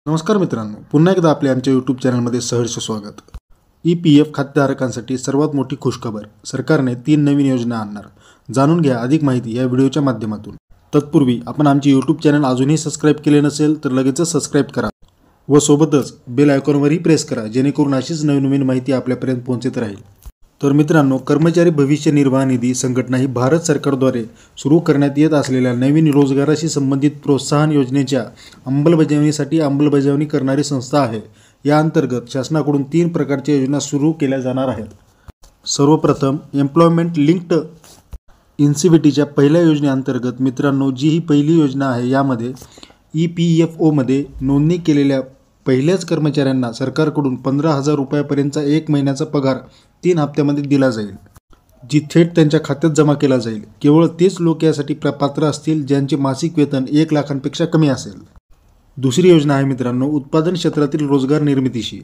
नमस्कार मित्रांनो, पुन्हा एकदा आपल्या आमच्या यूट्यूब चॅनलमध्ये सहर्ष स्वागत. EPF खातेधारकांसाठी सर्वात मोठी खुशखबर. सरकारने 3 नवीन योजना आणणार. जाणून घ्या अधिक माहिती या व्हिडिओच्या माध्यमातून. तत्पूर्वी आपण आमचे यूट्यूब चॅनल अजूनही सबस्क्राईब केले नसेल तर लगेचच सबस्क्राईब करा व सोबतच बेल आयकॉनवरही प्रेस करा, जेणेकरून अशीच नवीन माहिती आपल्यापर्यंत पोहोचत राहील. तर मित्रांनो, कर्मचारी भविष्य निर्वाह निधी संघटना ही भारत सरकारद्वारे सुरू करण्यात येत असलेल्या नवीन रोजगाराशी संबंधित प्रोत्साहन योजनेच्या अंमलबजावणीसाठी अंमलबजावणी करणारी संस्था आहे. या अंतर्गत शासनाकडून 3 प्रकारच्या योजना सुरू केल्या जाणार आहेत. सर्वप्रथम एम्प्लॉयमेंट लिंक्ड इन्सेंटिव्हच्या पहिल्या योजनेअंतर्गत मित्रांनो, जी ही पहिली योजना आहे, यामध्ये EPFOमध्ये नोंदणी केलेल्या पहिल्याच कर्मचाऱ्यांना सरकारकडून 15,000 रुपयापर्यंतचा 1 महिन्याचा पगार 3 हप्त्यामध्ये दिला जाईल, जी थेट त्यांच्या खात्यात जमा केला जाईल. केवळ तेच लोक यासाठी पात्र असतील ज्यांचे मासिक वेतन 1 लाखांपेक्षा कमी असेल. दुसरी योजना आहे मित्रांनो, उत्पादन क्षेत्रातील रोजगार निर्मितीशी,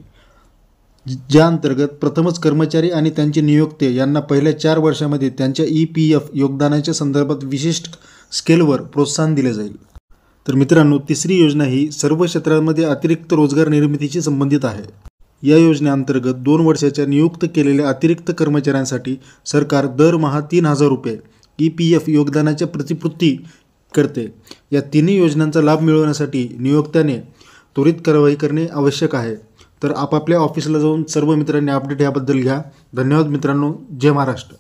ज्या अंतर्गत प्रथमच कर्मचारी आणि त्यांचे नियोक्ते यांना पहिल्या 4 वर्षांमध्ये त्यांच्या EPF योगदानाच्या संदर्भात विशिष्ट स्केलवर प्रोत्साहन दिले जाईल. तर मित्रांनो, तिसरी योजना ही सर्व क्षेत्रांमध्ये अतिरिक्त रोजगार निर्मितीशी संबंधित आहे. या योजनेअंतर्गत 2 वर्षाच्या नियुक्त केलेल्या अतिरिक्त कर्मचाऱ्यांसाठी सरकार दरमहा 3,000 रुपये EPF योगदानाच्या प्रतिपूर्ती करते. या तिन्ही योजनांचा लाभ मिळवण्यासाठी नियोक्त्याने त्वरित कारवाई करणे आवश्यक आहे. तर आपापल्या ऑफिसला जाऊन सर्व मित्रांनी अपडेट याबद्दल घ्या. धन्यवाद मित्रांनो. जय महाराष्ट्र.